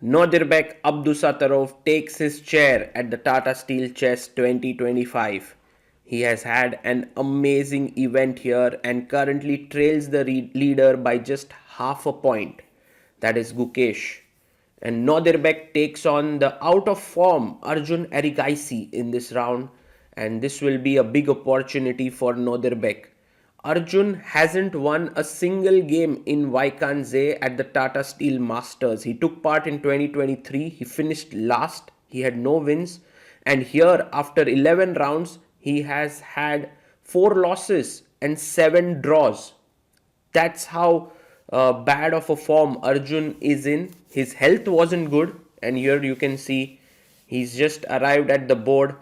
Nodirbek Abdusattorov takes his chair at the Tata Steel Chess 2025. He has had an amazing event here and currently trails the leader by just half a point. That is Gukesh. And Nodirbek takes on the out of form Arjun Erigaisi in this round, and this will be a big opportunity for Nodirbek. Arjun hasn't won a single game in Vaikanze at the Tata Steel Masters. He took part in 2023. He finished last. He had no wins. And here, after 11 rounds, he has had 4 losses and 7 draws. That's how bad of a form Arjun is in. His health wasn't good. And here you can see he's just arrived at the board.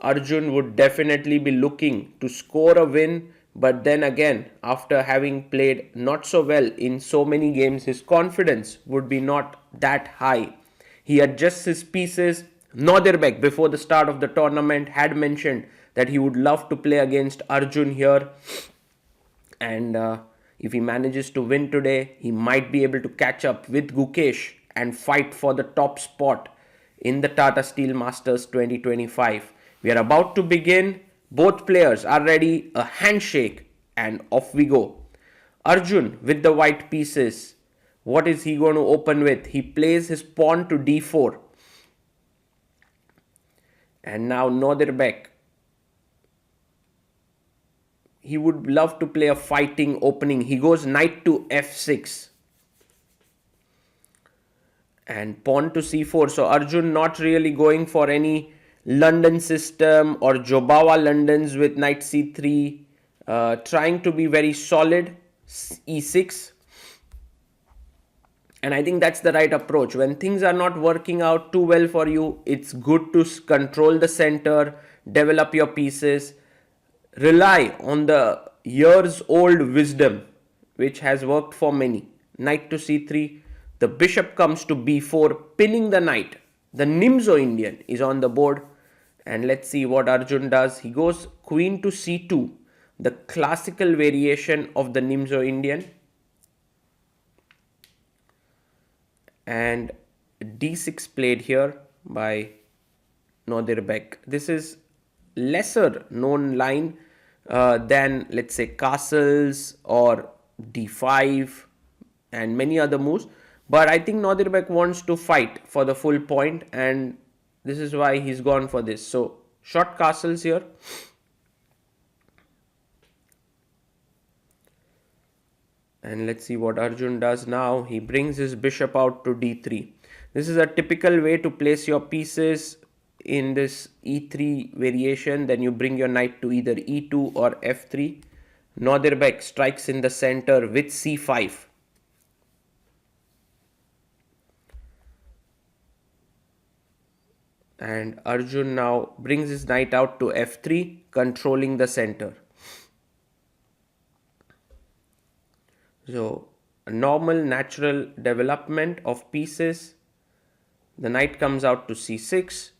Arjun would definitely be looking to score a win, but then again, after having played not so well in so many games, his confidence would be not that high. He adjusts his pieces. Nodirbek, before the start of the tournament, had mentioned that he would love to play against Arjun here, and if he manages to win today, he might be able to catch up with Gukesh and fight for the top spot in the Tata Steel Masters 2025. We are about to begin. Both players are ready. A handshake and off we go. Arjun with the white pieces. What is he going to open with? He plays his pawn to d4. And now Nodirbek. He would love to play a fighting opening. He goes knight to f6. And pawn to c4. So Arjun not really going for any London system or Jobawa Londons with knight c3. Trying to be very solid. e6. And I think that's the right approach. When things are not working out too well for you, it's good to control the center, develop your pieces, rely on the years old wisdom which has worked for many. Knight to c3, the bishop comes to b4, pinning the knight. The Nimzo Indian is on the board, and let's see what Arjun does. He goes queen to c2, the classical variation of the Nimzo Indian, and d6 played here by Nodirbek. This is lesser known line than, let's say, castles or d5 and many other moves, but I think Nodirbek wants to fight for the full point, and this is why he's gone for this. So short castles here. And let's see what Arjun does now. He brings his bishop out to d3. This is a typical way to place your pieces in this e3 variation. Then you bring your knight to either e2 or f3. Nodirbek strikes in the center with c5. And Arjun now brings his knight out to f3, controlling the center. So, a normal natural development of pieces. The knight comes out to c6,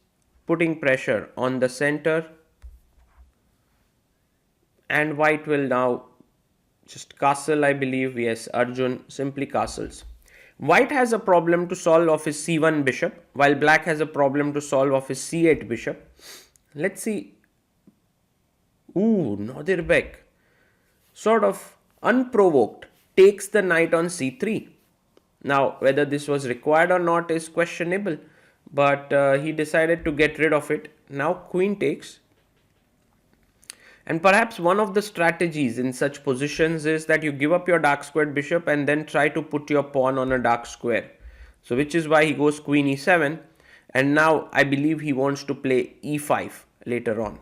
putting pressure on the center. And white will now just castle, I believe. Yes, Arjun simply castles. White has a problem to solve of his c1 bishop, while black has a problem to solve of his c8 bishop. Let's see. Ooh, Nodirbek, sort of unprovoked, takes the knight on c3. Now, whether this was required or not is questionable, but he decided to get rid of it. Now queen takes. And perhaps one of the strategies in such positions is that you give up your dark squared bishop and then try to put your pawn on a dark square. So which is why he goes queen e7. And now I believe he wants to play e5 later on.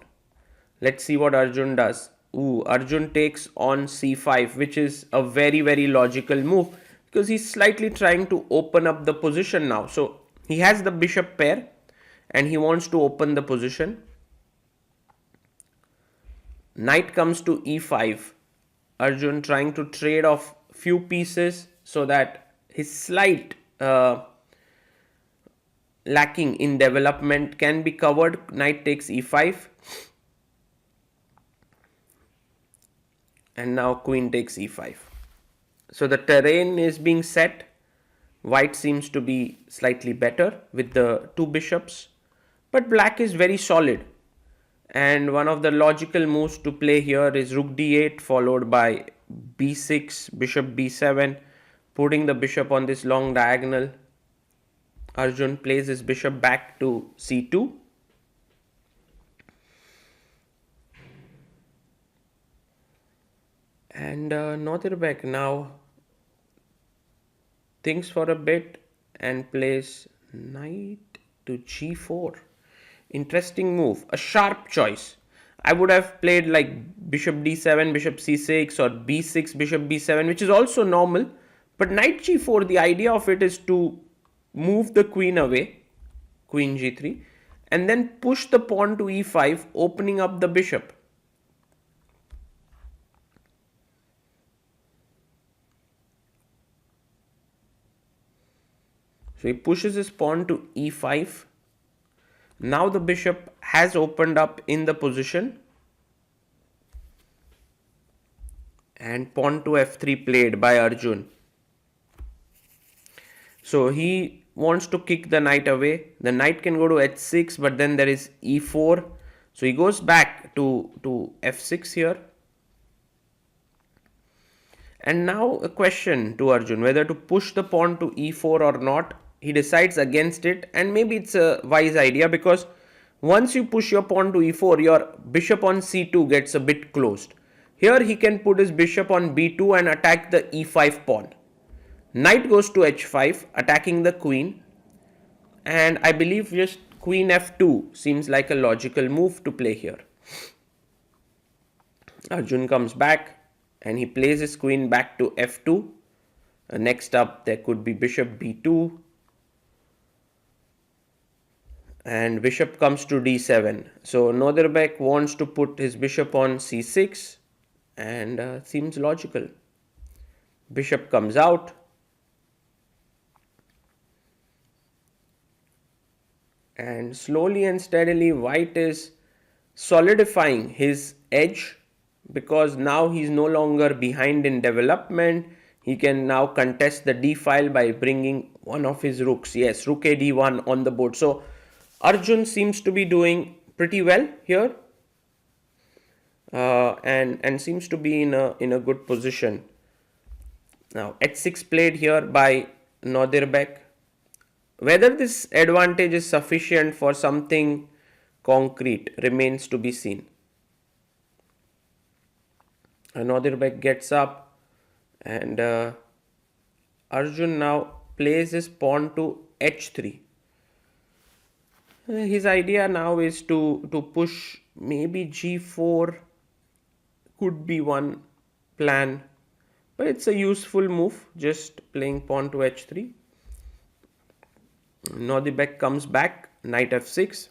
Let's see what Arjun does. Ooh, Arjun takes on c5, which is a very, very logical move because he's slightly trying to open up the position now. So he has the bishop pair and he wants to open the position. Knight comes to e5. Arjun trying to trade off few pieces so that his slight lacking in development can be covered. Knight takes e5. And now queen takes e5. So the terrain is being set. White seems to be slightly better with the two bishops, but black is very solid. And one of the logical moves to play here is rook d8 followed by b6, bishop b7, putting the bishop on this long diagonal. Arjun plays his bishop back to c2. And Nodirbek now thinks for a bit and plays knight to g4. Interesting move, a sharp choice. I would have played like bishop d7, bishop c6 or b6, bishop b7, which is also normal. But knight g4, the idea of it is to move the queen away, queen g3, and then push the pawn to e5, opening up the bishop. So he pushes his pawn to e5. Now the bishop has opened up in the position. And pawn to f3 played by Arjun. So he wants to kick the knight away. The knight can go to h6, but then there is e4. So he goes back to f6 here. And now a question to Arjun, whether to push the pawn to e4 or not. He decides against it, and maybe it's a wise idea because once you push your pawn to e4, your bishop on c2 gets a bit closed. Here he can put his bishop on b2 and attack the e5 pawn. Knight goes to h5, attacking the queen. And I believe just queen f2 seems like a logical move to play here. Arjun comes back and he plays his queen back to f2. Next up, there could be bishop b2. And bishop comes to d7. So Nodirbek wants to put his bishop on c6 and seems logical. Bishop comes out. And slowly and steadily white is solidifying his edge because now he's no longer behind in development. He can now contest the d file by bringing one of his rooks. Yes, rook a d1 on the board. So Arjun seems to be doing pretty well here and seems to be in a good position. Now h6 played here by Nodirbek. Whether this advantage is sufficient for something concrete remains to be seen. Nodirbek gets up and Arjun now plays his pawn to h3. His idea now is to push maybe g4 could be one plan, but it's a useful move, just playing pawn to h3. Nodirbek comes back, knight f6.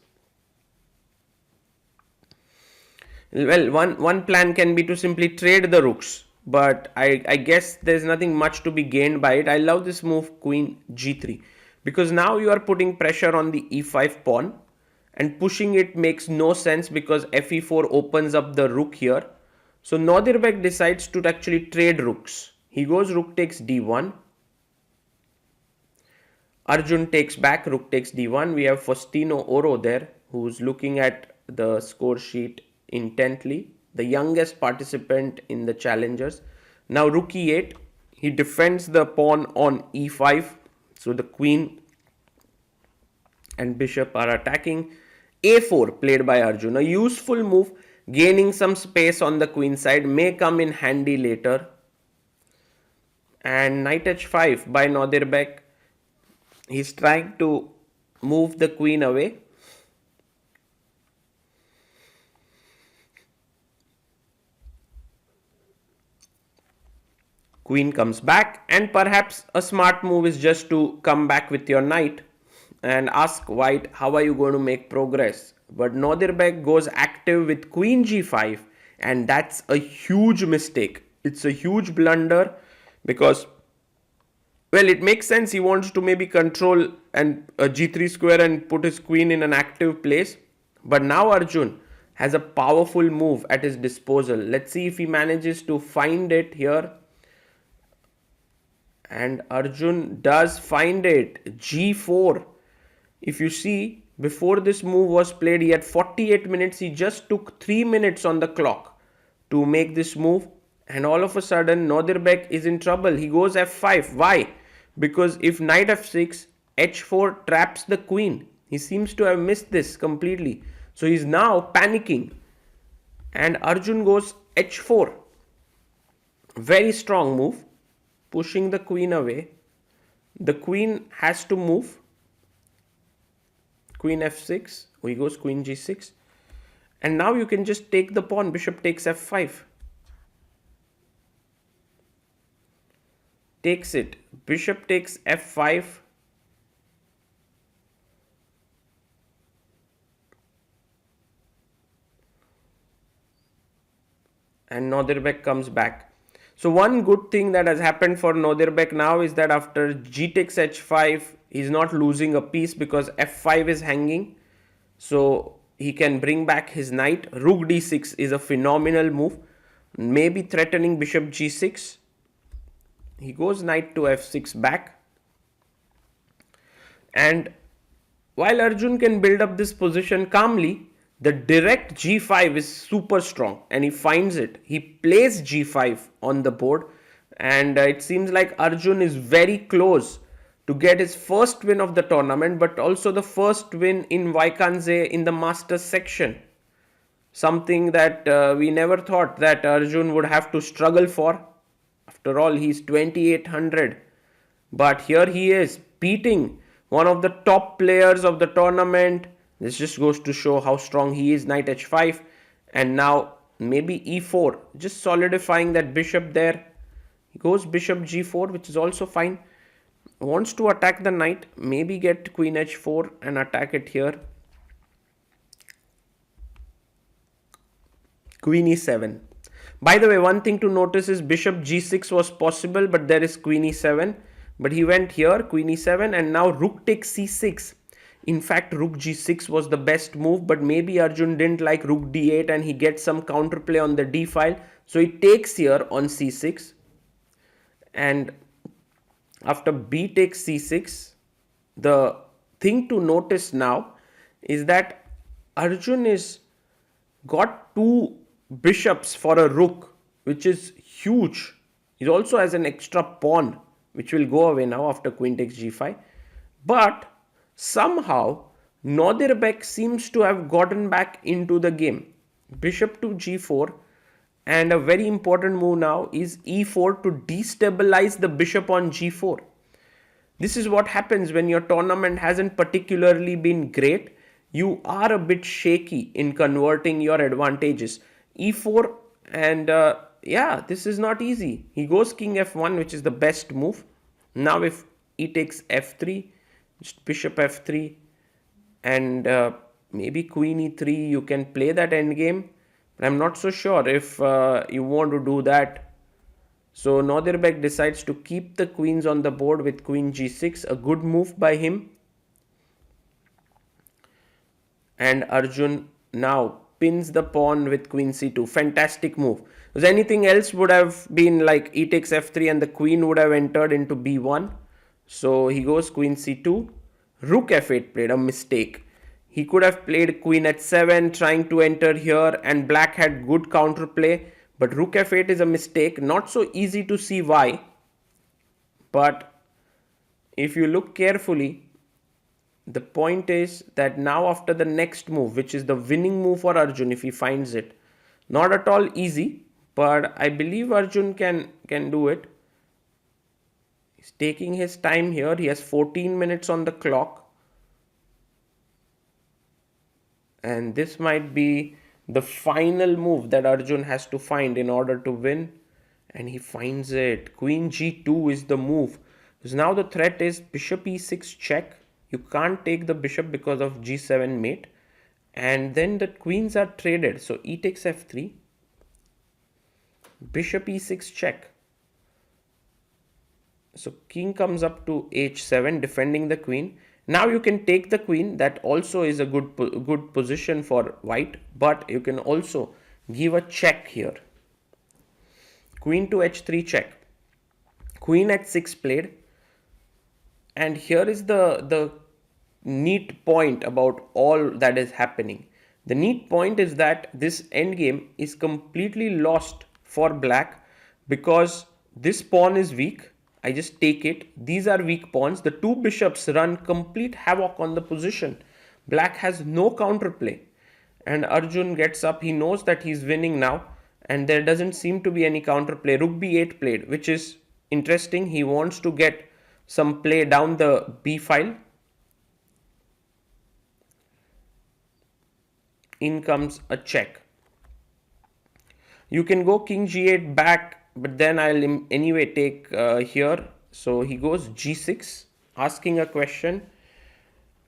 Well, one plan can be to simply trade the rooks, but I guess there's nothing much to be gained by it. I love this move, queen g3, because now you are putting pressure on the e5 pawn and pushing it makes no sense because fe4 opens up the rook here. So Nodirbek decides to actually trade rooks. He goes rook takes d1. Arjun takes back, rook takes d1. We have Faustino Oro there, who's looking at the score sheet intently, the youngest participant in the challengers. Now rook e8, he defends the pawn on e5, so the queen and bishop are attacking. a4 played by Arjun, a useful move, gaining some space on the queen side, may come in handy later. And knight h5 by Nodirbek. He's trying to move the queen away. Queen comes back, and perhaps a smart move is just to come back with your knight and ask white, how are you going to make progress? But Nodirbek goes active with queen g5, and that's a huge mistake. It's a huge blunder because, well, it makes sense. He wants to maybe control and a g3 square and put his queen in an active place. But now Arjun has a powerful move at his disposal. Let's see if he manages to find it here. And Arjun does find it. G4. If you see, before this move was played, he had 48 minutes. He just took 3 minutes on the clock to make this move. And all of a sudden, Nodirbek is in trouble. He goes f5. Why? Because if knight f6, h4 traps the queen. He seems to have missed this completely. So he's now panicking. And Arjun goes h4. Very strong move. Pushing the queen away. The queen has to move. Queen f6. He goes queen g6. And now you can just take the pawn. Bishop takes f5. Takes it. Bishop takes f5. And Nodirbek comes back. So one good thing that has happened for Nodirbek now is that after g takes h5, he's not losing a piece because f5 is hanging. So he can bring back his knight. Rook d6 is a phenomenal move. Maybe threatening bishop g6. He goes knight to f6 back. And while Arjun can build up this position calmly, the direct g5 is super strong and he finds it. He plays g5 on the board, and it seems like Arjun is very close to get his first win of the tournament, but also the first win in Vaikanze in the Masters section. Something that we never thought that Arjun would have to struggle for. After all, he's 2800. But here he is beating one of the top players of the tournament. This just goes to show how strong he is. Knight h5. And now maybe e4. Just solidifying that bishop there. He goes bishop g4, which is also fine. Wants to attack the knight. Maybe get queen h4 and attack it here. Queen e7. By the way, one thing to notice is bishop g6 was possible, but there is queen e7. But he went here, queen e7, and now rook takes c6. In fact, rook g6 was the best move, but maybe Arjun didn't like rook d8 and he gets some counterplay on the d file. So he takes here on c6. And after b takes c6, the thing to notice now is that Arjun is got two bishops for a rook, which is huge. He also has an extra pawn, which will go away now after queen takes g5. But somehow Nodirbek seems to have gotten back into the game. Bishop to g4, and a very important move now is e4 to destabilize the bishop on g4. This is what happens when your tournament hasn't particularly been great. You are a bit shaky in converting your advantages. e4, and yeah, this is not easy. He goes king f1, which is the best move. Now if he takes f3, just bishop f3, and maybe queen e3, you can play that endgame. But I'm not so sure if you want to do that. So Nodirbek decides to keep the queens on the board with queen g6, a good move by him. And Arjun now pins the pawn with queen c2. Fantastic move. Because anything else would have been like e takes f3 and the queen would have entered into b1. So he goes queen c2. Rook f8 played a mistake. He could have played queen h7 trying to enter here, and black had good counterplay. But rook f8 is a mistake. Not so easy to see why. But if you look carefully, the point is that now after the next move, which is the winning move for Arjun if he finds it, not at all easy, but I believe Arjun can do it. He's taking his time here. He has 14 minutes on the clock. And this might be the final move that Arjun has to find in order to win. And he finds it. Queen g2 is the move. Because now the threat is bishop e6 check. You can't take the bishop because of g7 mate. And then the queens are traded. So e takes f3. Bishop e6 check. So king comes up to h7, defending the queen. Now you can take the queen. That also is a good position for white. But you can also give a check here. Queen to h3 check. Queen h6 played. And here is the neat point about all that is happening. The neat point is that this endgame is completely lost for black because this pawn is weak. I just take it. These are weak pawns. The two bishops run complete havoc on the position. Black has no counterplay. And Arjun gets up. He knows that he's winning now. And there doesn't seem to be any counterplay. Rook b8 played, which is interesting. He wants to get some play down the b file. In comes a check. You can go king g8 back, but then I'll anyway take here. So he goes g6, asking a question.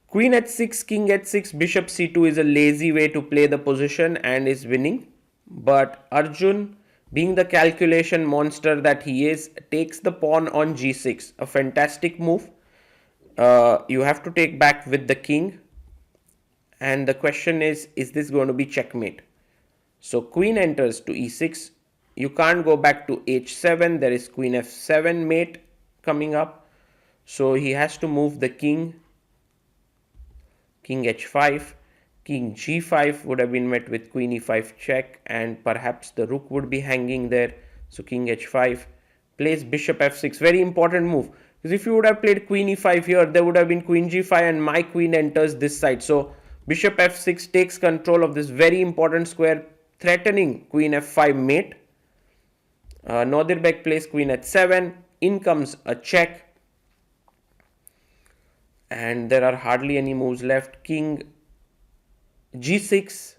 Queen h6, king h6, bishop c2 is a lazy way to play the position and is winning. But Arjun, being the calculation monster that he is, takes the pawn on g6. A fantastic move. You have to take back with the king. And the question is this going to be checkmate? So queen enters to e6. You can't go back to h7. There is queen f7 mate coming up. So he has to move the king. King h5. King g5 would have been met with queen e5 check, and perhaps the rook would be hanging there. So king h5 plays bishop f6. Very important move, because if you would have played queen e5 here, there would have been queen g5 and my queen enters this side. So bishop f6 takes control of this very important square, threatening queen f5 mate. Nodirbek plays queen h7. In comes a check. And there are hardly any moves left. King g6.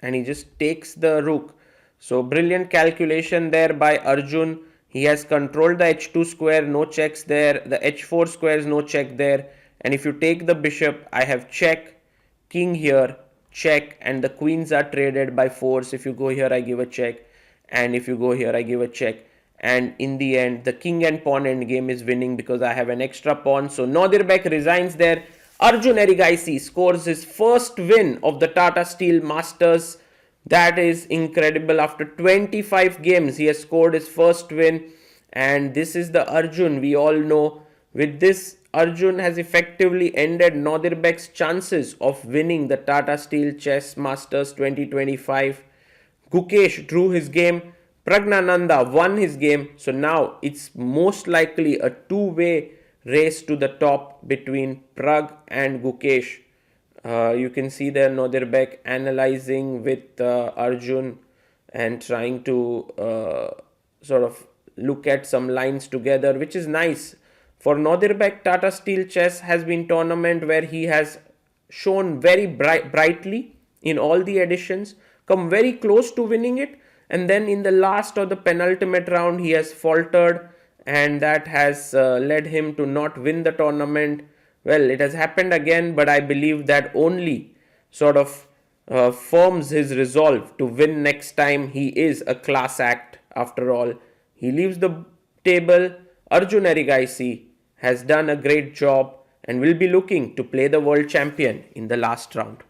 And he just takes the rook. So brilliant calculation there by Arjun. He has controlled the h2 square, no checks there. The h4 square is no check there. And if you take the bishop, I have check. King here, check, and the queens are traded by force. If you go here, I give a check, and if you go here, I give a check. And in the end, the king and pawn endgame is winning because I have an extra pawn. So Nodirbek resigns there. Arjun Erigaisi scores his first win of the Tata Steel Masters. That is incredible. After 25 games, he has scored his first win. And this is the Arjun we all know. With this, Arjun has effectively ended Nodirbek's chances of winning the Tata Steel Chess Masters 2025. Gukesh drew his game. Pragnananda won his game. So now it's most likely a two-way race to the top between Prag and Gukesh. You can see there Nodirbek analyzing with Arjun and trying to sort of look at some lines together, which is nice. For Nodirbek, Tata Steel Chess has been tournament where he has shown very brightly in all the editions, come very close to winning it, and then in the last or the penultimate round he has faltered, and that has led him to not win the tournament. Well, it has happened again, but I believe that only sort of firms his resolve to win next time. He is a class act after all. He leaves the table. Arjun Erigaisi has done a great job and will be looking to play the world champion in the last round.